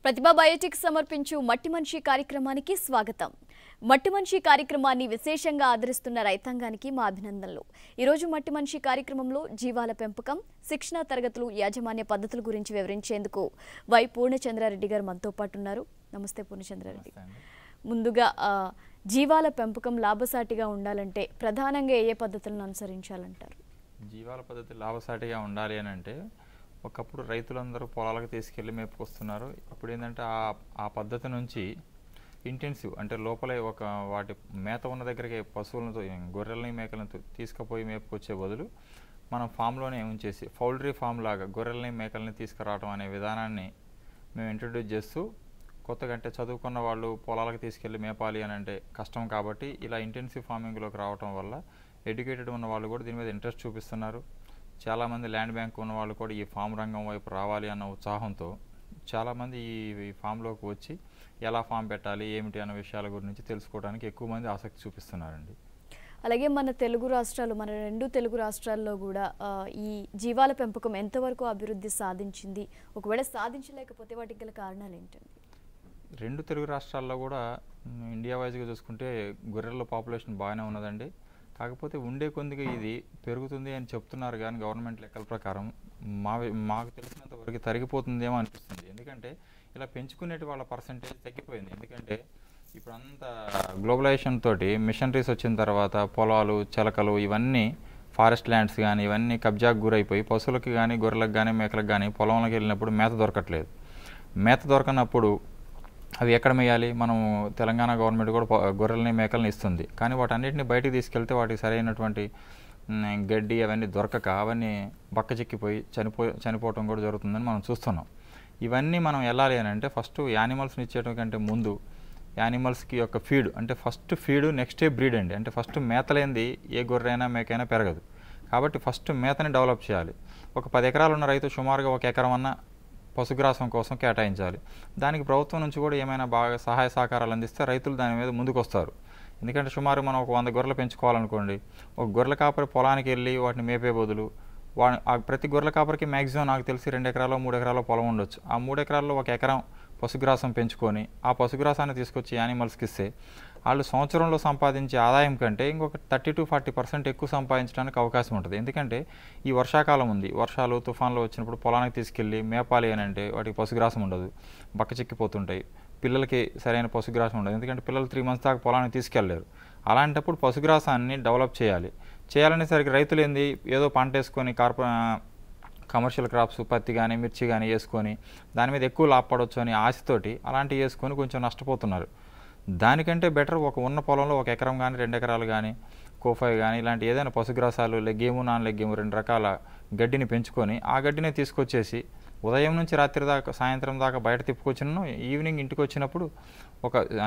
ప్రతిభా biotics సమర్పించు మట్టి మనిషి కార్యక్రమానికి స్వాగతం. మట్టి మనిషి కార్యక్రమాన్ని విశేషంగా ఆదరిస్తున్న రైతాంగానికి మా అభినందనలు. ఈ రోజు మట్టి మనిషి కార్యక్రమంలో జీవాల పెంపకం, శిక్షణ తరగతులు, యాజమాన్య పద్ధతుల గురించి వివరించేందుకు వై పూర్ణచంద్రారెడ్డి గారు మనతో పాటు ఉన్నారు. నమస్తే పూర్ణచంద్రారెడ్డి. ముందుగా జీవాల పెంపకం లాభసాటిగా ఉండాలంటే ప్రధానంగా ఏ పద్ధతులను అనుసరించాలంటారు? జీవాల పద్ధతి లాభసాటిగా ఉండాలి అని అంటే ఒకప్పుడు రైతులందరూ పొలాలకు తీసుకెళ్ళి మేపుకొస్తున్నారు. ఇప్పుడు ఏంటంటే ఆ పద్ధతి నుంచి ఇంటెన్సివ్ అంటే లోపలే ఒక వాటి మేత ఉన్న దగ్గరికి పశువులతో గొర్రెలని మేకలను తీసుకుపోయి మేపుకొచ్చే బదులు మనం ఫామ్లోనే ఉంచేసి పౌల్ట్రీ ఫామ్ లాగా గొర్రెలని మేకలని తీసుకురావడం అనే విధానాన్ని మేము ఇంట్రడ్యూస్ చేస్తూ కొత్తగా అంటే చదువుకున్న వాళ్ళు పొలాలకు తీసుకెళ్ళి మేపాలి అని అంటే కష్టం కాబట్టి ఇలా ఇంటెన్సివ్ ఫార్మింగ్లోకి రావడం వల్ల ఎడ్యుకేటెడ్ ఉన్న వాళ్ళు కూడా దీని మీద ఇంట్రెస్ట్ చూపిస్తున్నారు. చాలామంది ల్యాండ్ బ్యాంక్ ఉన్న వాళ్ళు కూడా ఈ ఫామ్ రంగం వైపు రావాలి అన్న ఉత్సాహంతో చాలామంది ఈ ఫామ్లోకి వచ్చి ఎలా ఫామ్ పెట్టాలి ఏమిటి అన్న విషయాల గురించి తెలుసుకోవడానికి ఎక్కువ మంది ఆసక్తి చూపిస్తున్నారండి. అలాగే మన రెండు తెలుగు రాష్ట్రాల్లో కూడా ఈ జీవాల పెంపకం ఎంతవరకు అభివృద్ధి సాధించింది, ఒకవేళ సాధించలేకపోతే వాటికి గల కారణాలు ఏంటండి? రెండు తెలుగు రాష్ట్రాల్లో కూడా ఇండియా వైజ్గా చూసుకుంటే గొర్రెల పాపులేషన్ బాగానే ఉన్నదండి. కాకపోతే ఉండే కొద్దిగా ఇది పెరుగుతుంది అని చెప్తున్నారు కానీ గవర్నమెంట్ లెక్కల ప్రకారం మాకు తెలిసినంత వరకు తరిగిపోతుందేమో అనిపిస్తుంది. ఎందుకంటే ఇలా పెంచుకునేటి వాళ్ళ పర్సంటేజ్ తగ్గిపోయింది. ఎందుకంటే ఇప్పుడు అంతా గ్లోబలైజేషన్ తోటి మిషనరీస్ వచ్చిన తర్వాత పొలాలు, చెలకలు ఇవన్నీ ఫారెస్ట్ ల్యాండ్స్ కానీ ఇవన్నీ కబ్జాకు గురైపోయి పశువులకి కానీ గొర్రెలకు కానీ మేకలకు కానీ పొలంలోకి వెళ్ళినప్పుడు మేత దొరకట్లేదు. మేత దొరకనప్పుడు అవి ఎక్కడ మేయాలి? మనం తెలంగాణ గవర్నమెంట్ కూడా గొర్రెలని మేకలని ఇస్తుంది, కానీ వాటన్నిటిని బయటికి తీసుకెళ్తే వాటికి సరైనటువంటి గడ్డి అవన్నీ దొరకక అవన్నీ బక్కచిక్కిపోయి చనిపోవటం కూడా జరుగుతుందని మనం చూస్తున్నాం. ఇవన్నీ మనం వెళ్ళాలి అని అంటే ఫస్ట్ యానిమల్స్ని ఇచ్చేయడం కంటే ముందు యానిమల్స్కి యొక్క ఫీడ్ అంటే ఫస్ట్ ఫీడ్ నెక్స్టే బ్రీడ్ అండి. అంటే ఫస్ట్ మేత లేనిది ఏ గొర్రెైనా మేకైనా పెరగదు. కాబట్టి ఫస్ట్ మేతని డెవలప్ చేయాలి. ఒక 10 ఎకరాలు ఉన్న రైతు సుమారుగా 1 ఎకరం అన్న పశుగ్రాసం కోసం కేటాయించాలి. దానికి ప్రభుత్వం నుంచి కూడా ఏమైనా బాగా సహాయ సహకారాలు అందిస్తే రైతులు దాని మీద ముందుకు వస్తారు. ఎందుకంటే సుమారు మనం ఒక 100 గొర్రెలు పెంచుకోవాలనుకోండి, ఒక గొర్రెల కాపరి పొలానికి వెళ్ళి వాటిని మేపే బదులు ప్రతి గొర్రెల కాపరికి మ్యాక్సిమం నాకు తెలిసి 2 ఎకరాలు 3 ఎకరాలు పొలం ఉండొచ్చు. ఆ 3 ఎకరాల్లో 1 ఎకరం పశుగ్రాసం పెంచుకొని ఆ పశుగ్రాసాన్ని తీసుకొచ్చి యానిమల్స్కి ఇస్తే వాళ్ళు సంవత్సరంలో సంపాదించే ఆదాయం కంటే ఇంకొక 30-40% ఎక్కువ సంపాదించడానికి అవకాశం ఉంటుంది. ఎందుకంటే ఈ వర్షాకాలం ఉంది, వర్షాలు తుఫాన్లు వచ్చినప్పుడు పొలానికి తీసుకెళ్ళి మేపాలి అని అంటే వాటికి పశుగ్రాసం ఉండదు, బక్కచిక్కిపోతుంటాయి. పిల్లలకి సరైన పశుగ్రాసం ఉండదు, ఎందుకంటే పిల్లలు 3 months దాకా పొలానికి తీసుకెళ్ళలేరు. అలాంటప్పుడు పశుగ్రాసాన్ని డెవలప్ చేయాలనేసరికి రైతులు ఏదో పంట వేసుకొని కమర్షియల్ క్రాప్స్ పత్తి కానీ మిర్చి కానీ వేసుకొని దాని మీద ఎక్కువ లాభపడవచ్చు అని ఆశతోటి అలాంటివి వేసుకొని కొంచెం నష్టపోతున్నారు. దానికంటే బెటర్ ఒక ఉన్న పొలంలో 1 ఎకరం కానీ 2 ఎకరాలు కానీ కోఫాయి కానీ ఇలాంటి ఏదైనా పశుగ్రాసాలు లెగ్గేము నాన్ లెగ్గేము 2 రకాల గడ్డిని పెంచుకొని ఆ గడ్డిని తీసుకొచ్చేసి ఉదయం నుంచి రాత్రి దాకా సాయంత్రం దాకా బయట తిప్పుకొచ్చినను ఈవినింగ్ ఇంటికి వచ్చినప్పుడు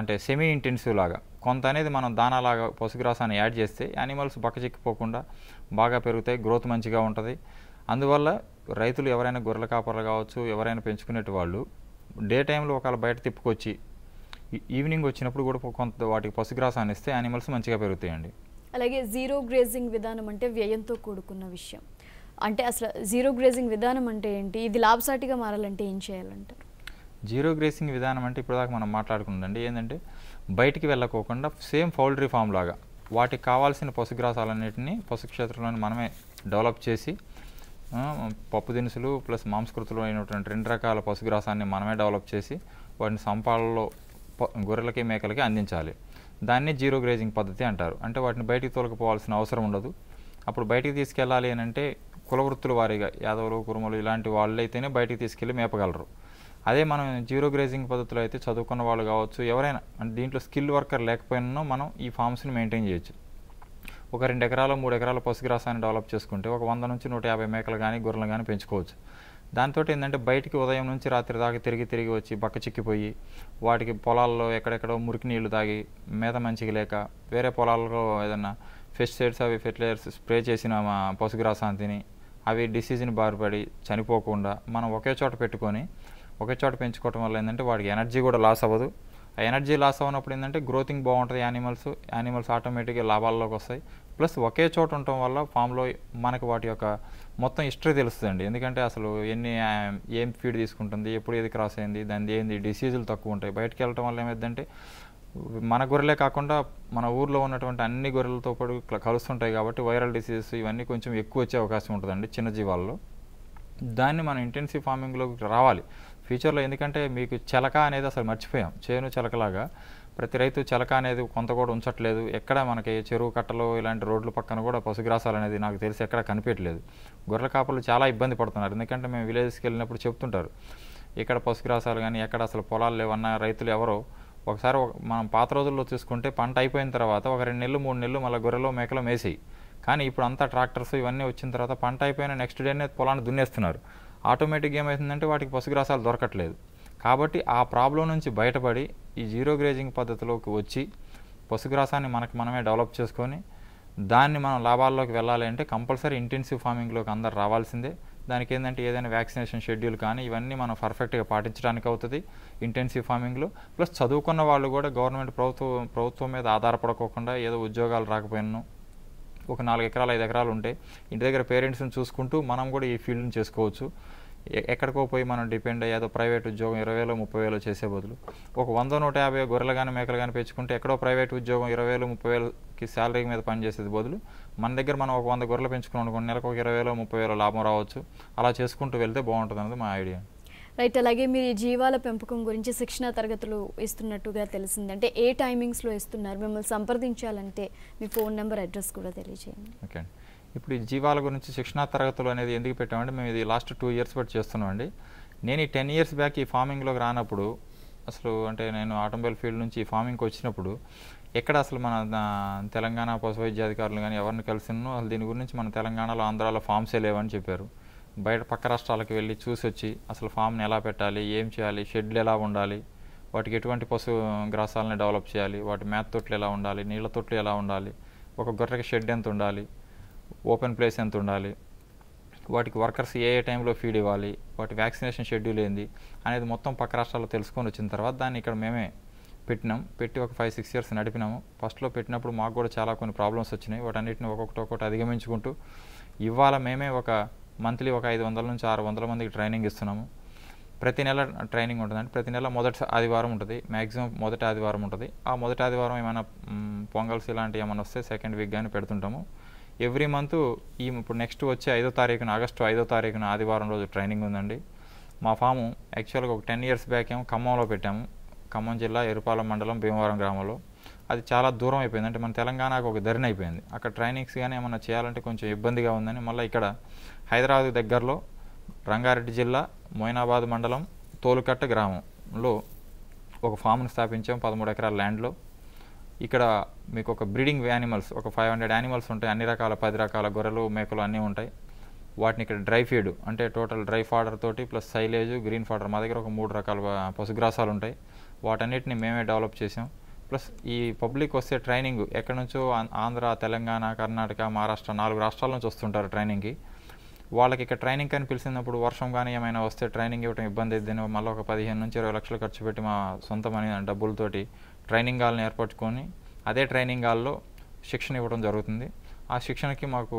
అంటే సెమీ ఇంటెన్సివ్ లాగా కొంత అనేది మనం దానాలాగా పశుగ్రాసాన్ని యాడ్ చేస్తే యానిమల్స్ బక్కచిక్కిపోకుండా బాగా పెరుగుతాయి, గ్రోత్ మంచిగా ఉంటుంది. అందువల్ల రైతులు ఎవరైనా గొర్రెల కాపర్లు కావచ్చు, ఎవరైనా పెంచుకునేటి వాళ్ళు డే టైంలో ఒకవేళ బయట తిప్పుకొచ్చి ఈవినింగ్ వచ్చినప్పుడు కూడా కొంత వాటికి పశుగ్రాసాన్ని ఇస్తే యానిమల్స్ మంచిగా పెరుగుతాయండి. అలాగే జీరో గ్రేజింగ్ విధానం అంటే వ్యయంతో కూడుకున్న విషయం. అంటే అసలు జీరో గ్రేజింగ్ విధానం అంటే ఏంటి, ఇది లాభసాటిగా మారాలంటే ఏం చేయాలంటారు? జీరో గ్రేసింగ్ విధానం అంటే ఇప్పటిదాకా మనం మాట్లాడుకుందండి ఏంటంటే బయటికి వెళ్ళకోకుండా సేమ్ పౌల్ట్రీ ఫామ్ లాగా వాటికి కావాల్సిన పశుగ్రాసాలన్నింటినీ పశుక్షేత్రంలోని మనమే డెవలప్ చేసి పప్పు దినుసులు ప్లస్ మాంసకృతులు అయినటువంటి 2 రకాల పశుగ్రాసాన్ని మనమే డెవలప్ చేసి వాటిని సంపాలలో గొర్రెలకి మేకలకి అందించాలి. దాన్ని జీరో గ్రేజింగ్ పద్ధతి అంటారు. అంటే వాటిని బయటికి తోలకపోవాల్సిన అవసరం ఉండదు. అప్పుడు బయటికి తీసుకెళ్ళాలి అని అంటే కులవృత్తుల వారీగా యాదవులు, కురుమలు ఇలాంటి వాళ్ళైతేనే బయటికి తీసుకెళ్ళి మేపగలరు. అదే మనం జీరో గ్రేజింగ్ పద్ధతిలో అయితే చదువుకున్న వాళ్ళు కావచ్చు, ఎవరైనా అంటే దీంట్లో స్కిల్ వర్కర్ లేకపోయినా మనం ఈ ఫామ్స్ని మెయింటైన్ చేయొచ్చు. ఒక 2 ఎకరాలు 3 ఎకరాల పశుగ్రాసాన్ని డెవలప్ చేసుకుంటే ఒక 100 నుంచి 150 మేకలు కానీ గొర్రెలు కానీ పెంచుకోవచ్చు. దాంతో ఏంటంటే బయటికి ఉదయం నుంచి రాత్రి దాకా తిరిగి వచ్చి బక్కచిక్కిపోయి వాటికి పొలాల్లో ఎక్కడెక్కడో మురికి నీళ్లు తాగి మేత మంచిగా లేక వేరే పొలాల్లో ఏదన్నా పెస్టిసైడ్స్ అవి ఫెర్టిలైజర్స్ స్ప్రే చేసిన పశుగ్రాసాన్ని తిని అవి డిసీజ్ని బారిపడి చనిపోకుండా మనం ఒకే చోట పెట్టుకొని ఒకే చోట పెంచుకోవటం వల్ల ఏంటంటే వాటికి ఎనర్జీ కూడా లాస్ అవ్వదు. ఆ ఎనర్జీ లాస్ అవ్వనప్పుడు ఏంటంటే గ్రోతింగ్ బాగుంటుంది. యానిమల్స్ ఆటోమేటిక్గా లాభాల్లోకి వస్తాయి, ప్లస్ ఒకే చోట ఉండటం వల్ల ఫామ్లో మనకు వాటి యొక్క మొత్తం హిస్టరీ తెలుస్తుందండి. ఎందుకంటే అసలు ఏం ఫీడ్ తీసుకుంటుంది, ఎప్పుడు ఏది క్రాస్ అయింది, దాని ఏంది డిసీజులు తక్కువ ఉంటాయి. బయటకు వెళ్ళటం వల్ల ఏమైందంటే మన గొర్రెలే కాకుండా మన ఊర్లో ఉన్నటువంటి అన్ని గొర్రెలతో పాటు కలుస్తుంటాయి కాబట్టి వైరల్ డిసీజెస్ ఇవన్నీ కొంచెం ఎక్కువ వచ్చే అవకాశం ఉంటుందండి చిన్న జీవాల్లో. దాన్ని మనం ఇంటెన్సివ్ ఫార్మింగ్లోకి రావాలి ఫ్యూచర్లో. ఎందుకంటే మీకు చెలక అనేది అసలు మర్చిపోయాం. చేను చెలకలాగా ప్రతి రైతు చెలక అనేది కొంత కూడా ఉంచట్లేదు. ఎక్కడ మనకి చెరువు కట్టలు ఇలాంటి రోడ్ల పక్కన కూడా పశుగ్రాసాలు అనేది నాకు తెలిసి ఎక్కడ కనిపించట్లేదు. గొర్రెల కాపర్లు చాలా ఇబ్బంది పడుతున్నారు. ఎందుకంటే మేము విలేజ్కి వెళ్ళినప్పుడు చెప్తుంటారు ఇక్కడ పశుగ్రాసాలు కానీ ఎక్కడ అసలు పొలాలు లేవన్న రైతులు ఎవరో. ఒకసారి మనం పాత రోజుల్లో చూసుకుంటే పంట అయిపోయిన తర్వాత ఒక 2 నెలలు 3 నెలలు మళ్ళీ గొర్రెలో మేకలో మేసేయి. కానీ ఇప్పుడు అంతా ట్రాక్టర్స్ ఇవన్నీ వచ్చిన తర్వాత పంట అయిపోయిన నెక్స్ట్ డేనే పొలాన్ని దున్నేస్తున్నారు. ఆటోమేటిక్గా ఏమవుతుందంటే వాటికి పశుగ్రాసాలు దొరకట్లేదు. కాబట్టి ఆ ప్రాబ్లం నుంచి బయటపడి ఈ జీరో గ్రేజింగ్ పద్ధతిలోకి వచ్చి పశుగ్రాసాన్ని మనమే డెవలప్ చేసుకొని దాన్ని మనం లాభాల్లోకి వెళ్ళాలి అంటే కంపల్సరీ ఇంటెన్సివ్ ఫార్మింగ్లోకి అందరు రావాల్సిందే. దానికి ఏంటంటే ఏదైనా వ్యాక్సినేషన్ షెడ్యూల్ కానీ ఇవన్నీ మనం పర్ఫెక్ట్గా పాటించడానికి అవుతుంది ఇంటెన్సివ్ ఫార్మింగ్లో. ప్లస్ చదువుకున్న వాళ్ళు కూడా గవర్నమెంట్ ప్రభుత్వం మీద ఆధారపడకోకుండా ఏదో ఉద్యోగాలు రాకపోయినా ఒక 4 ఎకరాలు 5 ఎకరాలు ఉంటే ఇంటి దగ్గర పేరెంట్స్ని చూసుకుంటూ మనం కూడా ఈ ఫీల్డ్ని చేసుకోవచ్చు. ఎక్కడికో పోయి మనం డిపెండ్ అయ్యేదో ప్రైవేట్ ఉద్యోగం 20,000 30,000 చేసే బదులు ఒక 100-150 గొర్రెలు కానీ మేకలు కానీ పెంచుకుంటే ఎక్కడో ప్రైవేట్ ఉద్యోగం 20,000-30,000కి శాలరీ మీద పనిచేసేది బదులు మన దగ్గర మనం ఒక 100 గొర్రెలు పెంచుకున్నాం అనుకోండి, నెలకు ఒక 20,000-30,000 లాభం రావచ్చు. అలా చేసుకుంటూ వెళ్తే బాగుంటుంది అన్నది మా ఐడియా. రైట్. అలాగే మీరు ఈ జీవాల పెంపకం గురించి శిక్షణ తరగతులు ఇస్తున్నట్టుగా తెలిసింది. అంటే ఏ టైమింగ్స్లో ఇస్తున్నారు? మిమ్మల్ని సంప్రదించాలంటే మీ ఫోన్ నెంబర్ అడ్రస్ కూడా తెలియజేయండి. ఓకే అండి. ఇప్పుడు ఈ జీవాల గురించి శిక్షణా తరగతులు అనేది ఎందుకు పెట్టామంటే మేము ఇది లాస్ట్ 2 years బట్టి చేస్తున్నామండి. నేను ఈ 10 years బ్యాక్ ఈ ఫార్మింగ్లోకి రానప్పుడు అసలు అంటే నేను ఆటోమొబైల్ ఫీల్డ్ నుంచి ఈ ఫార్మింగ్కి వచ్చినప్పుడు ఎక్కడ అసలు మన తెలంగాణ పశు వైద్యాధికారులు కానీ ఎవరిని కలిసినో అసలు దీని గురించి మన తెలంగాణలో ఆంధ్రాలో ఫామ్సే లేవని చెప్పారు. బయట పక్క రాష్ట్రాలకు వెళ్ళి చూసి వచ్చి అసలు ఫామ్ని ఎలా పెట్టాలి, ఏం చేయాలి, షెడ్లు ఎలా ఉండాలి, వాటికి ఎటువంటి పశు గ్రాసాలని డెవలప్ చేయాలి, వాటి మేత తొట్లు ఎలా ఉండాలి, నీళ్ళ తొట్లు ఎలా ఉండాలి, ఒక గొర్రెకి షెడ్ ఎంత ఉండాలి, ఓపెన్ ప్లేస్ ఎంత ఉండాలి, వాటికి వర్కర్స్ ఏ టైంలో ఫీడ్ ఇవ్వాలి, వాటి వ్యాక్సినేషన్ షెడ్యూల్ ఏంది అనేది మొత్తం పక్క రాష్ట్రాల్లో తెలుసుకొని వచ్చిన తర్వాత దాన్ని ఇక్కడ మేమే పెట్టి ఒక 5-6 years నడిపినాము. ఫస్ట్లో పెట్టినప్పుడు మాకు కూడా చాలా కొన్ని ప్రాబ్లమ్స్ వచ్చినాయి. వాటన్నిటిని ఒక్కొక్కటి అధిగమించుకుంటూ ఇవాళ మేమే ఒక మంత్లీ ఒక 500 నుంచి 600 మందికి ట్రైనింగ్ ఇస్తున్నాము. ప్రతి నెల ట్రైనింగ్ ఉంటుందండి. ప్రతి నెల మొదటి ఆదివారం ఉంటుంది, మ్యాక్సిమం మొదటి ఆదివారం ఉంటుంది. ఆ మొదటి ఆదివారం ఏమైనా పొంగల్స్ ఇలాంటివి ఏమైనా వస్తే సెకండ్ వీక్ కానీ పెడుతుంటాము. ఎవ్రీ మంత్ ఇప్పుడు నెక్స్ట్ వచ్చే 5వ తారీఖున ఆగస్టు 5వ తారీఖున ఆదివారం రోజు ట్రైనింగ్ ఉందండి. మా ఫాము యాక్చువల్గా ఒక 10 years బ్యాక్ ఏమో ఖమ్మంలో పెట్టాము. ఖమ్మం జిల్లా ఎరుపాలెం మండలం భీమవరం గ్రామంలో. అది చాలా దూరం అయిపోయింది. అంటే మన తెలంగాణకు ఒక ధరణ అయిపోయింది. అక్కడ ట్రైనింగ్స్ కానీ ఏమన్నా చేయాలంటే కొంచెం ఇబ్బందిగా ఉందని మళ్ళీ ఇక్కడ హైదరాబాద్ దగ్గరలో రంగారెడ్డి జిల్లా మొయినాబాద్ మండలం తోలుకట్ట గ్రామంలో ఒక ఫామ్ను స్థాపించాం 13 ఎకరాల ల్యాండ్లో. ఇక్కడ మీకు ఒక బ్రీడింగ్ యానిమల్స్ ఒక 500 యానిమల్స్ ఉంటాయి. అన్ని రకాల 10 రకాల గొర్రెలు మేకలు అన్నీ ఉంటాయి. వాటిని ఇక్కడ డ్రై ఫీడ్ అంటే టోటల్ డ్రై ఫాడర్ తోటి ప్లస్ సైలేజ్ గ్రీన్ ఫాడర్ మా దగ్గర ఒక 3 రకాల పశుగ్రాసాలు ఉంటాయి. వాటన్నిటిని మేమే డెవలప్ చేసాం. ప్లస్ ఈ పబ్లిక్ వస్తే ట్రైనింగ్ ఎక్కడి నుంచో ఆంధ్ర, తెలంగాణ, కర్ణాటక, మహారాష్ట్ర 4 రాష్ట్రాల నుంచి వస్తుంటారు ట్రైనింగ్కి. వాళ్ళకి ఇక్కడ ట్రైనింగ్ అని పిలిచినప్పుడు వర్షం కానీ ఏమైనా వస్తే ట్రైనింగ్ ఇవ్వడం ఇబ్బంది అవుతుంది. మళ్ళీ ఒక 15 నుంచి 20 లక్షలు ఖర్చు పెట్టి మా సొంత మనీ డబ్బులతోటి ట్రైనింగ్ హాల్ని ఏర్పరచుకొని అదే ట్రైనింగ్ హాల్లో శిక్షణ ఇవ్వడం జరుగుతుంది. ఆ శిక్షణకి మాకు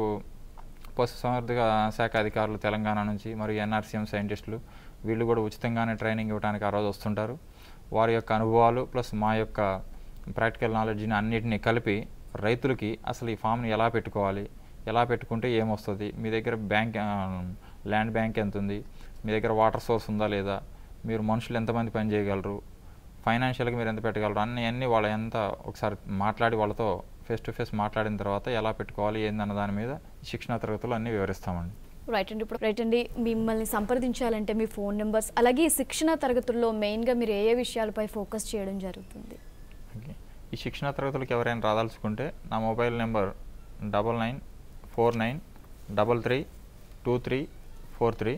పశుసంవర్ధక శాఖ అధికారులు తెలంగాణ నుంచి మరియు ఎన్ఆర్సీఎం సైంటిస్టులు వీళ్ళు కూడా ఉచితంగానే ట్రైనింగ్ ఇవ్వడానికి ఆ రోజు వస్తుంటారు. వారి యొక్క అనుభవాలు ప్లస్ మా యొక్క ప్రాక్టికల్ నాలెడ్జ్ని అన్నిటినీ కలిపి రైతులకి అసలు ఈ ఫామ్ని ఎలా పెట్టుకోవాలి, ఎలా పెట్టుకుంటే ఏమొస్తుంది, మీ దగ్గర ల్యాండ్ బ్యాంక్ ఎంత ఉంది, మీ దగ్గర వాటర్ సోర్స్ ఉందా లేదా, మీరు మనుషులు ఎంతమంది పని చేయగలరు, ఫైనాన్షియల్గా మీరు ఎంత పెట్టగలరు అన్నీ వాళ్ళ ఎంత ఒకసారి మాట్లాడి వాళ్ళతో ఫేస్ టు ఫేస్ మాట్లాడిన తర్వాత ఎలా పెట్టుకోవాలి ఏందన్న దాని మీద శిక్షణా తరగతులు అన్నీ వివరిస్తామండి. రైట్ అండి. మిమ్మల్ని సంప్రదించాలంటే మీ ఫోన్ నెంబర్స్ అలాగే ఈ శిక్షణా తరగతుల్లో మెయిన్గా మీరు ఏ విషయాలపై ఫోకస్ చేయడం జరుగుతుంది? ఈ శిక్షణా తరగతులకు ఎవరైనా రాదలుచుకుంటే నా మొబైల్ నెంబర్ 9949332343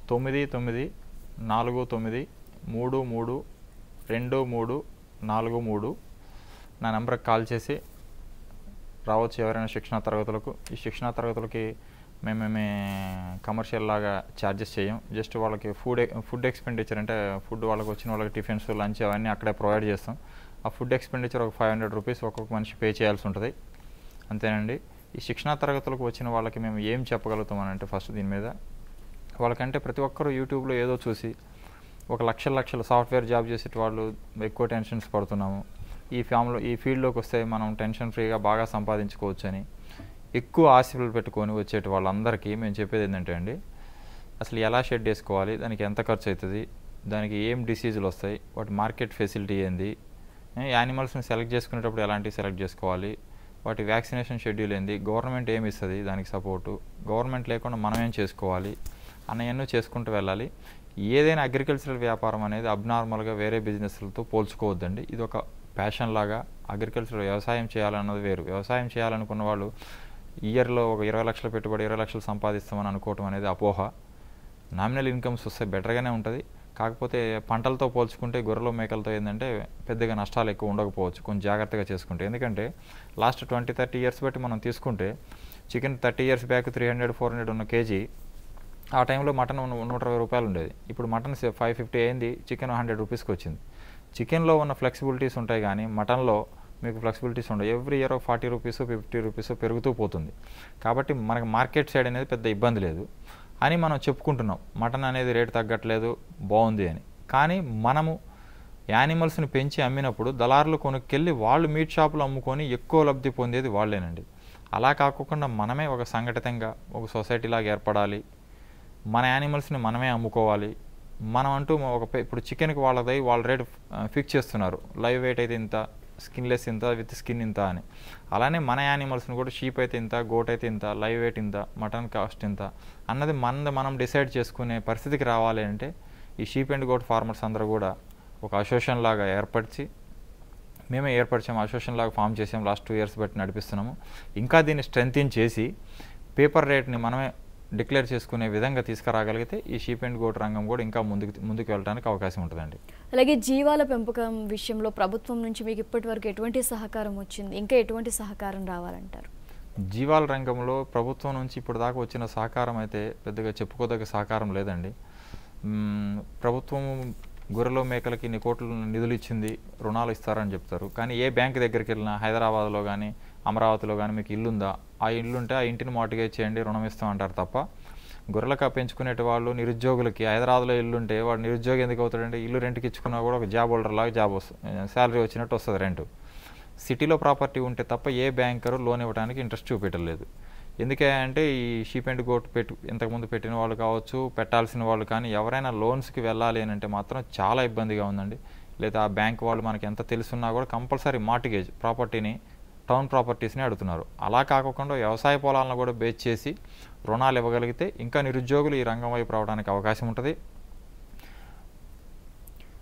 9949333343 నా నెంబర్కి కాల్ చేసి రావచ్చు ఎవరైనా శిక్షణా తరగతులకు. ఈ శిక్షణా తరగతులకి మేమేమి కమర్షియల్ లాగా ఛార్జెస్ చేయం. జస్ట్ వాళ్ళకి ఫుడ్ ఎక్స్పెండిచర్ అంటే ఫుడ్ వాళ్ళకి వచ్చిన వాళ్ళకి టిఫిన్స్ లంచ్ అవన్నీ అక్కడే ప్రొవైడ్ చేస్తాం. ఆ ఫుడ్ ఎక్స్పెండిచర్ ఒక 500 రూపీస్ ఒక్కొక్క మనిషి పే చేయాల్సి ఉంటుంది. అంతేనండి. ఈ శిక్షణా తరగతులకు వచ్చిన వాళ్ళకి మేము ఏం చెప్పగలుగుతాం అని అంటే ఫస్ట్ దీని మీద వాళ్ళకంటే ప్రతి ఒక్కరూ యూట్యూబ్లో ఏదో చూసి ఒక లక్షల సాఫ్ట్వేర్ జాబ్ చేసే వాళ్ళు ఎక్కువ టెన్షన్స్ పడుతున్నాము, ఈ ఫీల్డ్లోకి వస్తే మనం టెన్షన్ ఫ్రీగా బాగా సంపాదించుకోవచ్చు అని ఎక్కువ ఆశలు పెట్టుకొని వచ్చేటి వాళ్ళందరికీ మేము చెప్పేది ఏంటంటే అండి, అసలు ఎలా షెడ్ వేసుకోవాలి, దానికి ఎంత ఖర్చు అవుతుంది, దానికి ఏం డిసీజులు వస్తాయి, వాటి మార్కెట్ ఫెసిలిటీ ఏంది, యానిమల్స్ని సెలెక్ట్ చేసుకునేటప్పుడు ఎలాంటివి సెలెక్ట్ చేసుకోవాలి, వాటి వ్యాక్సినేషన్ షెడ్యూల్ ఏంది, గవర్నమెంట్ ఏమి ఇస్తుంది దానికి సపోర్టు, గవర్నమెంట్ లేకుండా మనం ఏం చేసుకోవాలి అన్నవన్నీ చేసుకుంటూ వెళ్ళాలి. ఏదైనా అగ్రికల్చరల్ వ్యాపారం అనేది అబ్నార్మల్గా వేరే బిజినెస్లతో పోల్చుకోవద్దండి. ఇది ఒక ప్యాషన్ లాగా అగ్రికల్చర్ వ్యవసాయం చేయాలన్నది వేరు. వ్యవసాయం చేయాలనుకున్న వాళ్ళు ఇయర్లో ఒక 20 లక్షల పెట్టుబడి 20 లక్షలు సంపాదిస్తామని అనుకోవటం అనేది అపోహ. నామినల్ ఇన్కమ్స్ వస్తే బెటర్గానే ఉంటుంది. కాకపోతే పంటలతో పోల్చుకుంటే గొర్రెలు మేకలతో ఏంటంటే పెద్దగా నష్టాలు ఎక్కువ ఉండకపోవచ్చు కొంచెం జాగ్రత్తగా చేసుకుంటే. ఎందుకంటే లాస్ట్ 20-30 ఇయర్స్ బట్టి మనం తీసుకుంటే చికెన్ 30 ఇయర్స్ బ్యాక్ 300-400 ఉన్న కేజీ, ఆ టైంలో మటన్ 120 రూపాయలు ఉండేది. ఇప్పుడు మటన్ 550 అయింది, చికెన్ 100 రూపీస్కి వచ్చింది. చికెన్లో ఉన్న ఫ్లెక్సిబిలిటీస్ ఉంటాయి కానీ మటన్లో మీకు ఫ్లెక్సిబిలిటీస్ ఉండవు. ఎవ్రీ ఇయర్ 40 రూపీస్ 50 రూపీస్ పెరుగుతూ పోతుంది. కాబట్టి మనకు మార్కెట్ సైడ్ అనేది పెద్ద ఇబ్బంది లేదు అని మనం చెప్పుకుంటున్నాం. మటన్ అనేది రేటు తగ్గట్లేదు బాగుంది అని. కానీ మనము యానిమల్స్ని పెంచి అమ్మినప్పుడు దళారులు కొనుక్కెళ్ళి వాళ్ళు మీట్ షాపులు అమ్ముకొని ఎక్కువ లబ్ధి పొందేది వాళ్ళేనండి. అలా కాకుండా మనమే ఒక సంఘటితంగా ఒక సొసైటీలాగా ఏర్పడాలి. మన యానిమల్స్ని మనమే అమ్ముకోవాలి. మనం అంటూ ఇప్పుడు చికెన్కి వాళ్ళ రేటు ఫిక్స్ చేస్తున్నారు. లైవ్ వెయిట్ అయితే ఇంత, స్కిన్లెస్ ఇంత, విత్ స్కిన్ ఇంత అని. అలానే మన యానిమల్స్ని కూడా షీప్ అయితే ఇంత, గోట్ అయితే ఇంత, లైవ్ వెయిట్ ఇంత, మటన్ కాస్ట్ ఇంత అన్నది మనం డిసైడ్ చేసుకునే పరిస్థితికి రావాలి అంటే ఈ షీప్ అండ్ గోట్ ఫార్మర్స్ అందరూ కూడా ఒక అసోసియేషన్ లాగా మేమే ఏర్పరిచాము. అసోసియేషన్ లాగా ఫామ్ చేసాము. లాస్ట్ 2 ఇయర్స్ బట్టి నడిపిస్తున్నాము. ఇంకా దీన్ని స్ట్రెంథెన్ చేసి పేపర్ రేట్ని మనమే డిక్లేర్ చేసుకునే విధంగా తీసుకురాగలిగితే ఈ షీప్ అండ్ గోట్ రంగం కూడా ఇంకా ముందుకు వెళ్ళడానికి అవకాశం ఉంటుందండి. అలాగే జీవాల పెంపకం విషయంలో ప్రభుత్వం నుంచి మీకు ఇప్పటి వరకు ఎటువంటి సహకారం వచ్చింది, ఇంకా ఎటువంటి సహకారం రావాలంటారు? జీవాల రంగంలో ప్రభుత్వం నుంచి ఇప్పుడు దాకా వచ్చిన సహకారం అయితే పెద్దగా చెప్పుకోదగ్గ సహకారం లేదండి. ప్రభుత్వం గొర్రెలు మేకలకి ఇన్ని కోట్లు నిధులు ఇచ్చింది, రుణాలు ఇస్తారని చెప్తారు. కానీ ఏ బ్యాంక్ దగ్గరికి వెళ్ళినా హైదరాబాద్లో కానీ అమరావతిలో కానీ మీకు ఇల్లుందా, ఆ ఇల్లుంటే ఆ ఇంటిని మార్టిగేజ్ చేయండి రుణం ఇస్తాం అంటారు తప్ప గొర్రెలకు పెంచుకునే వాళ్ళు నిరుద్యోగులకి హైదరాబాద్లో ఇల్లుంటే వాడు నిరుద్యోగి ఎందుకు అవుతాడంటే ఇల్లు రెంట్కి ఇచ్చుకున్నా కూడా ఒక జాబ్ హోల్డర్ లాగా జాబ్ వస్తుంది, శాలరీ వచ్చినట్టు వస్తుంది రెంట్. సిటీలో ప్రాపర్టీ ఉంటే తప్ప ఏ బ్యాంకరు లోన్ ఇవ్వడానికి ఇంట్రెస్ట్ చూపెట్టలేదు. ఎందుకంటే ఈ షీప్ అండ్ గోట్ ఇంతకుముందు పెట్టిన వాళ్ళు కావచ్చు, పెట్టాల్సిన వాళ్ళు కానీ ఎవరైనా లోన్స్కి వెళ్ళాలి అని అంటే మాత్రం చాలా ఇబ్బందిగా ఉందండి. లేదా ఆ బ్యాంక్ వాళ్ళు మనకి ఎంత తెలుసున్నా కూడా కంపల్సరీ మార్టిగేజ్ ప్రాపర్టీని, టౌన్ ప్రాపర్టీస్ని అడుగుతున్నారు. అలా కాకుండా వ్యవసాయ పొలాలను కూడా బేస్ చేసి రుణాలు ఇవ్వగలిగితే ఇంకా నిరుద్యోగులు ఈ రంగం వైపు రావడానికి అవకాశం ఉంటుంది.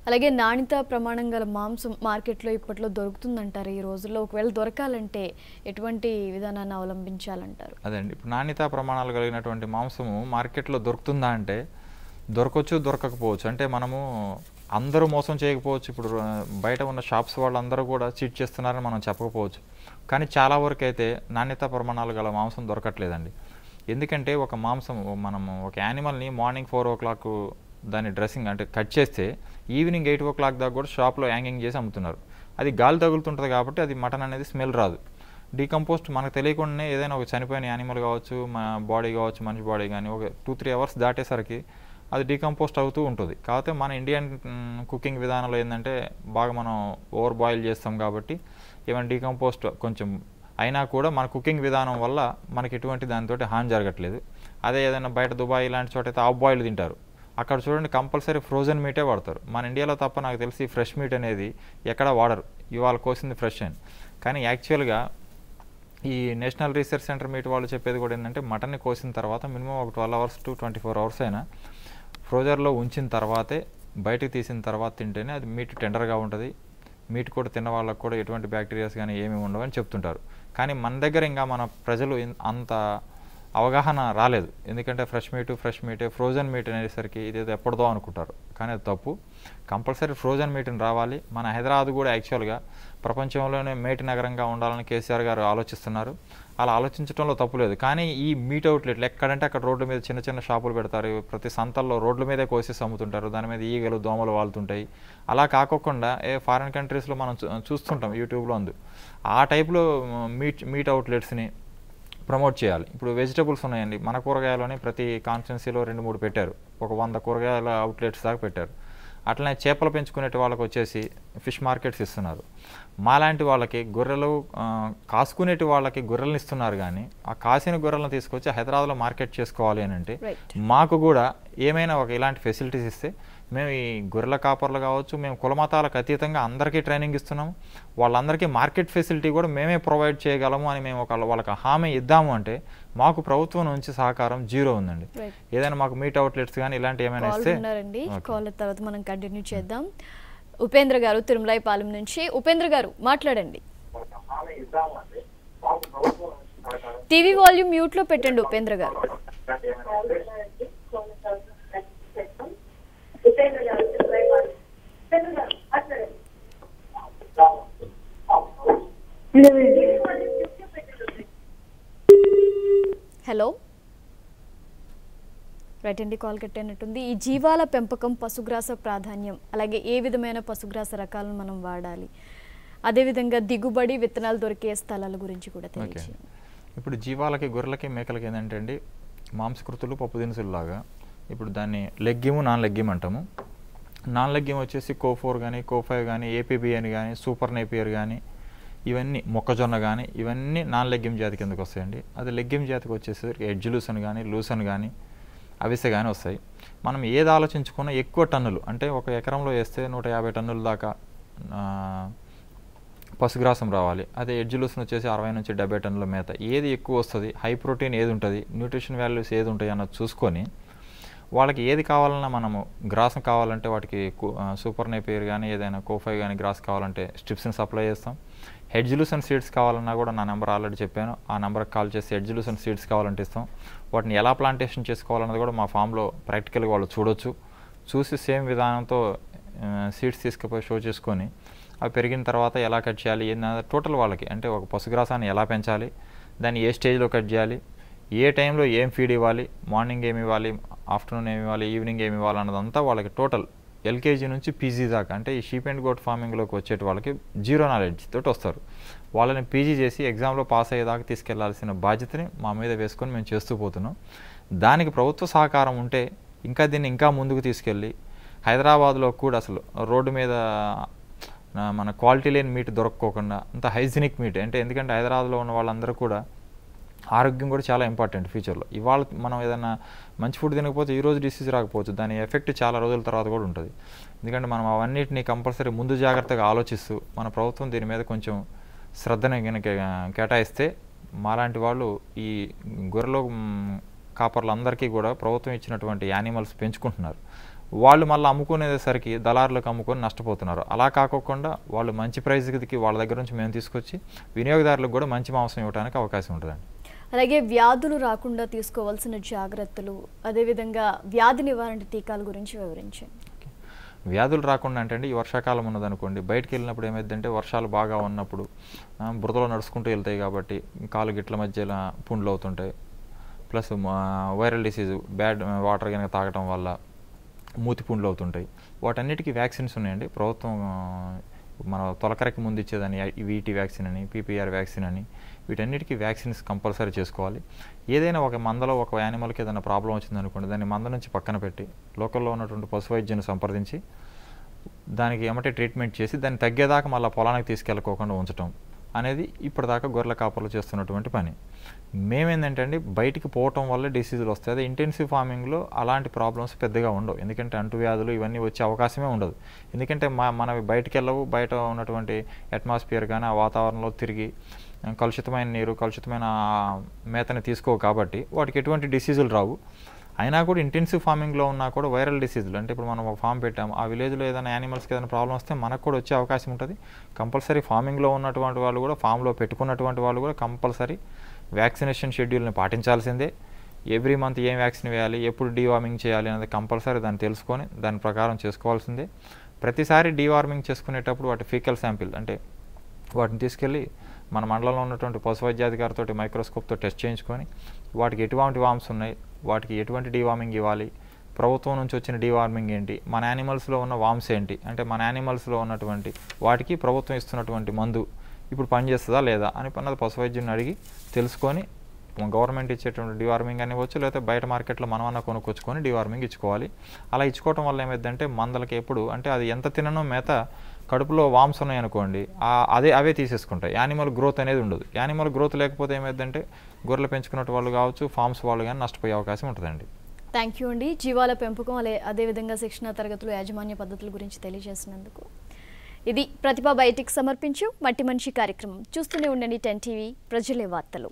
అలాగే నాణ్యత ప్రమాణం గల మాంసం మార్కెట్లో ఇప్పట్లో దొరుకుతుందంటారు ఈ రోజుల్లో? ఒకవేళ దొరకాలంటే ఎటువంటి విధానాన్ని అవలంబించాలంటారు? అదండి, ఇప్పుడు నాణ్యత ప్రమాణాలు కలిగినటువంటి మాంసము మార్కెట్లో దొరుకుతుందా అంటే దొరకవచ్చు, దొరకకపోవచ్చు. అంటే మనము అందరూ మోసం చేయకపోవచ్చు. ఇప్పుడు బయట ఉన్న షాప్స్ వాళ్ళందరూ కూడా చీట్ చేస్తున్నారని మనం చెప్పకపోవచ్చు. కానీ చాలా వరకు అయితే నాణ్యత ప్రమాణాలు గల మాంసం దొరకట్లేదండి. ఎందుకంటే మనము ఒక యానిమల్ని మార్నింగ్ 4 o'clock దాని డ్రెస్సింగ్ అంటే కట్ చేస్తే ఈవినింగ్ 8 o'clock దాకా కూడా షాప్లో హ్యాంగింగ్ చేసి అమ్ముతున్నారు. అది గాలి తగులుతుంటుంది కాబట్టి అది మటన్ అనేది స్మెల్ రాదు. డీకంపోస్ట్ మనకు తెలియకుండానే ఏదైనా ఒక చనిపోయిన యానిమల్ కావచ్చు, మన బాడీ కావచ్చు, మనిషి బాడీ కానీ ఒక 2-3 hours దాటేసరికి అది డీకంపోస్ట్ అవుతూ ఉంటుంది. కాకపోతే మన ఇండియన్ కుకింగ్ విధానంలో ఏంటంటే బాగా మనం ఓవర్ బాయిల్ చేస్తాం కాబట్టి ఏమైనా డీకంపోస్ట్ కొంచెం అయినా కూడా మన కుకింగ్ విధానం వల్ల మనకి ఎటువంటి దానితో హాని జరగట్లేదు. అదే ఏదైనా బయట దుబాయ్ ఇలాంటి చోట అయితే హాఫ్ బాయిల్ తింటారు. అక్కడ చూడండి కంపల్సరీ ఫ్రోజన్ మీటే వాడతారు. మన ఇండియాలో తప్ప నాకు తెలిసి ఫ్రెష్ మీట్ అనేది ఎక్కడ వాడరు. ఇవాళ కోసింది ఫ్రెష్ అని. కానీ యాక్చువల్గా ఈ నేషనల్ రీసెర్చ్ సెంటర్ మీట్ వాళ్ళు చెప్పేది కూడా ఏంటంటే మటన్ని కోసిన తర్వాత మినిమం ఒక 12 hours to 24 hours అయినా ఫ్రోజర్లో ఉంచిన తర్వాతే బయటకు తీసిన తర్వాత తింటేనే అది మీట్ టెండర్గా ఉంటుంది. మీట్ కూడా తిన్న వాళ్ళకు కూడా ఎటువంటి బ్యాక్టీరియాస్ కానీ ఏమీ ఉండవని చెప్తుంటారు. కానీ మన దగ్గర ఇంకా మన ప్రజలు అంత అవగాహన రాలేదు. ఎందుకంటే ఫ్రెష్ మీట్ ఫ్రోజన్ మీట్ అనేసరికి ఇదేదో ఎప్పటిదో అనుకుంటారు, కానీ అది తప్పు. కంపల్సరీ ఫ్రోజన్ మీట్ని రావాలి. మన హైదరాబాద్ కూడా యాక్చువల్గా ప్రపంచంలోనే మేటి నగరంగా ఉండాలని కేసీఆర్ గారు ఆలోచిస్తున్నారు. అలా ఆలోచించడంలో తప్పు లేదు. కానీ ఈ మీట్ అవుట్లెట్లు ఎక్కడంటే అక్కడ రోడ్ల మీద చిన్న చిన్న షాపులు పెడతారు. ప్రతి సంతల్లో రోడ్ల మీదే కోసేసి అమ్ముతుంటారు. దాని మీద ఈగలు దోమలు వాళ్తుంటాయి. అలా కాకోకుండా ఫారిన్ కంట్రీస్లో మనం చూస్తుంటాం యూట్యూబ్లో ఆ టైప్లో మీట్ అవుట్లెట్స్ని ప్రమోట్ చేయాలి. ఇప్పుడు వెజిటబుల్స్ ఉన్నాయండి, మన కూరగాయలని ప్రతి కాన్స్టిట్యున్సీలో 2-3 పెట్టారు. ఒక 100 కూరగాయల అవుట్లెట్స్ దాకా పెట్టారు. అట్లనే చేపలు పెంచుకునే వాళ్ళకి వచ్చేసి ఫిష్ మార్కెట్స్ ఇస్తున్నారు. మాలాంటి వాళ్ళకి గొర్రెలు కాసుకునేటి వాళ్ళకి గొర్రెలను ఇస్తున్నారు. కానీ ఆ కాసిన గొర్రెలను తీసుకొచ్చి హైదరాబాద్లో మార్కెట్ చేసుకోవాలి అని అంటే మాకు కూడా ఏమైనా ఒక ఇలాంటి ఫెసిలిటీస్ ఇస్తే మేము ఈ గొర్రెల కాపర్లు కావచ్చు, మేము కులమతాలకు అతీతంగా అందరికీ ట్రైనింగ్ ఇస్తున్నాము. వాళ్ళందరికీ మార్కెట్ ఫెసిలిటీ కూడా మేమే ప్రొవైడ్ చేయగలము అని మేము వాళ్ళకి హామీ ఇద్దాము అంటే మాకు ప్రభుత్వం నుంచి సహకారం 0 ఉందండి. ఏదైనా మాకు మీట్ అవుట్లెట్స్ కానీ ఇలాంటి ఏమైనా ఇస్తే తర్వాత మనం కంటిన్యూ చేద్దాం. ఉపేంద్ర గారు తిరుమలైపాలెం నుంచి. ఉపేంద్ర గారు మాట్లాడండి. టీవీ వాల్యూమ్ మ్యూట్ లో పెట్టండి ఉపేంద్ర గారు. హలో, రైట్ అండి, కాల్ కట్టేనట్టుంది. ఈ జీవాల పెంపకం, పశుగ్రాస ప్రాధాన్యం, అలాగే ఏ విధమైన పశుగ్రాస రకాలను మనం వాడాలి, అదేవిధంగా దిగుబడి విత్తనాలు దొరికే స్థలాల గురించి కూడా తెలియజేయండి. ఇప్పుడు జీవాలకి గొర్రెలకి మేకలకి ఏంటంటే అండి మాంసకృతులు పప్పు దినుసుల్లాగా. ఇప్పుడు దాన్ని లెగ్గిము నాన్ లెగ్గిమ్ అంటాము. నాన్ లెగ్గిమ్ వచ్చేసి కో4 కానీ కో5 కానీ ఏపీబీ అని కానీ సూపర్ నేపియర్ కానీ ఇవన్నీ మొక్కజొన్న కానీ ఇవన్నీ నాన్ లెగ్గిమ్ జాతి కిందకు వస్తాయండి. అది లెగ్గిమ్ జాతికి వచ్చేసరికి ఎడ్జ్ లూసన్ కానీ లూసన్ కానీ అవిసె కానీ వస్తాయి. మనం ఏది ఆలోచించుకున్నా ఎక్కువ టన్నులు అంటే ఒక ఎకరంలో వేస్తే 150 టన్నుల దాకా పశుగ్రాసం రావాలి. అదే ఎడ్జ్ లూసన్ వచ్చేసి 60 నుంచి 70 టన్నుల మేత. ఏది ఎక్కువ వస్తుంది, హై ప్రోటీన్ ఏది ఉంటుంది, న్యూట్రిషన్ వాల్యూస్ ఏది ఉంటాయి అన్నది చూసుకొని వాళ్ళకి ఏది కావాలన్నా మనము గ్రాస్ కావాలంటే వాటికి సూపర్ నేపియర్ కానీ ఏదైనా కో5 కానీ గ్రాస్ కావాలంటే స్ట్రిప్స్ని సప్లై చేస్తాం. హెడ్జ్ లూసన్ సీడ్స్ కావాలన్నా కూడా నా నెంబర్ ఆల్రెడీ చెప్పాను, ఆ నెంబర్కి కాల్ చేసి హెడ్జ్ లూసన్ సీడ్స్ కావాలంటే ఇస్తాం. వాటిని ఎలా ప్లాంటేషన్ చేసుకోవాలన్నది కూడా మా ఫామ్లో ప్రాక్టికల్గా వాళ్ళు చూడొచ్చు. చూసి సేమ్ విధానంతో సీడ్స్ తీసుకుపోయి షో చేసుకొని అవి పెరిగిన తర్వాత ఎలా కట్ చేయాలి ఏంటన్నది టోటల్ వాళ్ళకి అంటే ఒక పశుగ్రాసాన్ని ఎలా పెంచాలి, దాన్ని ఏ స్టేజ్లో కట్ చేయాలి, ఏ టైంలో ఏం ఫీడ్ ఇవ్వాలి, మార్నింగ్ ఏమి ఇవ్వాలి, ఆఫ్టర్నూన్ ఏమి ఇవ్వాలి, ఈవినింగ్ ఏమి ఇవ్వాలి అన్నదంతా వాళ్ళకి టోటల్ ఎల్కేజీ నుంచి పీజీ దాకా అంటే ఈ షీప్ అండ్ గోట్ ఫార్మింగ్లోకి వచ్చేటి వాళ్ళకి 0 నాలెడ్జ్ తోటి వస్తారు. వాళ్ళని పీజీ చేసి ఎగ్జామ్లో పాస్ అయ్యేదాకా తీసుకెళ్లాల్సిన బాధ్యతని మా మీద వేసుకొని మేము చేస్తూ పోతున్నాం. దానికి ప్రభుత్వ సహకారం ఉంటే ఇంకా దీన్ని ఇంకా ముందుకు తీసుకెళ్ళి హైదరాబాద్లో కూడా అసలు రోడ్డు మీద మన క్వాలిటీ లేని మీట్ దొరక్కోకుండా అంత హైజీనిక్ మీట్ అంటే ఎందుకంటే హైదరాబాద్లో ఉన్న వాళ్ళందరూ కూడా ఆరోగ్యం కూడా చాలా ఇంపార్టెంట్ ఫ్యూచర్లో. ఇవాళ మనం ఏదైనా మంచి ఫుడ్ తినకపోతే ఈరోజు డిసీజ్ రాకపోవచ్చు, దాని ఎఫెక్ట్ చాలా రోజుల తర్వాత కూడా ఉంటుంది. ఎందుకంటే మనం అవన్నిటిని కంపల్సరీ ముందు జాగ్రత్తగా ఆలోచిస్తూ మన ప్రభుత్వం దీని మీద కొంచెం శ్రద్ధని కనుక కేటాయిస్తే మాలాంటి వాళ్ళు ఈ గొర్రెలు కాపర్లందరికీ కూడా ప్రభుత్వం ఇచ్చినటువంటి యానిమల్స్ పెంచుకుంటున్నారు. వాళ్ళు మళ్ళీ అమ్ముకునేసరికి దళారులకు అమ్ముకొని నష్టపోతున్నారు. అలా కాకోకుండా వాళ్ళు మంచి ప్రైజ్కి వాళ్ళ దగ్గర నుంచి మేము తీసుకొచ్చి వినియోగదారులకు కూడా మంచి మాంసం ఇవ్వడానికి అవకాశం ఉంటుందండి. అలాగే వ్యాధులు రాకుండా తీసుకోవాల్సిన జాగ్రత్తలు, అదేవిధంగా వ్యాధి నివారణ టీకాల గురించి వివరించండి. వ్యాధులు రాకుండా అంటే ఈ వర్షాకాలం ఉన్నదనుకోండి, బయటికి వెళ్ళినప్పుడు ఏమైందంటే వర్షాలు బాగా ఉన్నప్పుడు బురదలో నడుచుకుంటూ వెళ్తాయి కాబట్టి కాలు గిట్ల మధ్యలో పుండ్లు అవుతుంటాయి. Plus viral disease bad water కనుక తాగటం వల్ల మూతి పుండ్లు అవుతుంటాయి. వాటన్నిటికీ వ్యాక్సిన్స్ ఉన్నాయండి. ప్రభుత్వం మన తొలకరకి ముందు ఇచ్చేదని వీటీ వ్యాక్సిన్ అని పీపీఆర్ వ్యాక్సిన్ అని వీటన్నిటికీ వ్యాక్సిన్స్ కంపల్సరీ చేసుకోవాలి. ఏదైనా ఒక మందలో ఒక యానిమల్కి ఏదైనా ప్రాబ్లం వచ్చిందనుకోండి, దాన్ని మంద నుంచి పక్కన పెట్టి లోకల్లో ఉన్నటువంటి పశు వైద్యుని సంప్రదించి దానికి ఏమంటే ట్రీట్మెంట్ చేసి దాన్ని తగ్గేదాకా మళ్ళీ పొలానికి తీసుకెళ్ళకోకుండా ఉంచడం అనేది ఇప్పటిదాకా గొర్రెల కాపర్లు చేస్తున్నటువంటి పని. మేమేంటంటే అండి బయటికి పోవటం వల్ల డిసీజులు వస్తాయి. అదే ఇంటెన్సివ్ ఫార్మింగ్లో అలాంటి ప్రాబ్లమ్స్ పెద్దగా ఉండవు. ఎందుకంటే అంటువ్యాధులు ఇవన్నీ వచ్చే అవకాశమే ఉండదు. ఎందుకంటే మనవి బయటికి వెళ్ళవు. బయట ఉన్నటువంటి అట్మాస్ఫియర్ కానీ ఆ వాతావరణంలో తిరిగి కలుషితమైన నీరు కలుషితమైన మేతని తీసుకోవు కాబట్టి వాటికి ఎటువంటి డిసీజులు రావు. అయినా కూడా ఇంటెన్సివ్ ఫార్మింగ్లో ఉన్నా కూడా వైరల్ డిసీజులు అంటే ఇప్పుడు మనం ఒక ఫామ్ పెట్టాము, ఆ విలేజ్లో ఏదైనా యానిమల్స్కి ఏదైనా ప్రాబ్లం వస్తే మనకు కూడా వచ్చే అవకాశం ఉంటుంది. కంపల్సరీ ఫార్మింగ్లో ఉన్నటువంటి వాళ్ళు కూడా ఫామ్లో పెట్టుకున్నటువంటి వాళ్ళు కూడా కంపల్సరీ వ్యాక్సినేషన్ షెడ్యూల్ని పాటించాల్సిందే. ఎవ్రీ మంత్ ఏం వ్యాక్సిన్ వేయాలి, ఎప్పుడు డీవార్మింగ్ చేయాలి అనేది కంపల్సరీ దాన్ని తెలుసుకొని దాని ప్రకారం చేసుకోవాల్సిందే. ప్రతిసారి డీవార్మింగ్ చేసుకునేటప్పుడు వాటి ఫీకల్ శాంపిల్ అంటే వాటిని తీసుకెళ్ళి మన మండలంలో ఉన్నటువంటి పశు వైద్యాధికారితో మైక్రోస్కోప్తో టెస్ట్ చేయించుకొని వాటికి ఎటువంటి వామ్స్ ఉన్నాయి, వాటికి ఎటువంటి డీవార్మింగ్ ఇవ్వాలి, ప్రభుత్వం నుంచి వచ్చిన డీవార్మింగ్ ఏంటి, మన యానిమల్స్లో ఉన్న వామ్స్ ఏంటి, అంటే మన యానిమల్స్లో ఉన్నటువంటి వాటికి ప్రభుత్వం ఇస్తున్నటువంటి మందు ఇప్పుడు పనిచేస్తుందా లేదా అని అన్నది పశు వైద్యుని అడిగి తెలుసుకొని గవర్నమెంట్ ఇచ్చేటువంటి డీవార్మింగ్ అనివ్వచ్చు, లేకపోతే బయట మార్కెట్లో మనమన్నా కొనుక్కొచ్చుకొని డీవార్మింగ్ ఇచ్చుకోవాలి. అలా ఇచ్చుకోవటం వల్ల ఏమైందంటే మందలకి ఎప్పుడు అంటే అది ఎంత తిననో మేత కడుపులో వామ్స్ ఉన్నాయనుకోండి అవే తీసేసుకుంటాయి. యానిమల్ గ్రోత్ అనేది ఉండదు. యానిమల్ గ్రోత్ లేకపోతే ఏమైందంటే గొర్రెలు పెంచుకున్న వాళ్ళు కావచ్చు, ఫార్మ్స్ వాళ్ళు కానీ నష్టపోయే అవకాశం ఉంటుందండి. థ్యాంక్ యూ అండి. జీవాల పెంపకం అదేవిధంగా శిక్షణ తరగతులు, యాజమాన్య పద్ధతుల గురించి తెలియజేసినందుకు. ఇది ప్రతిభ బయోటిక్ సమర్పించు మట్టి మనిషి కార్యక్రమం. చూస్తూనే ఉండండి 10 టీవీ, ప్రజలే వార్తలు.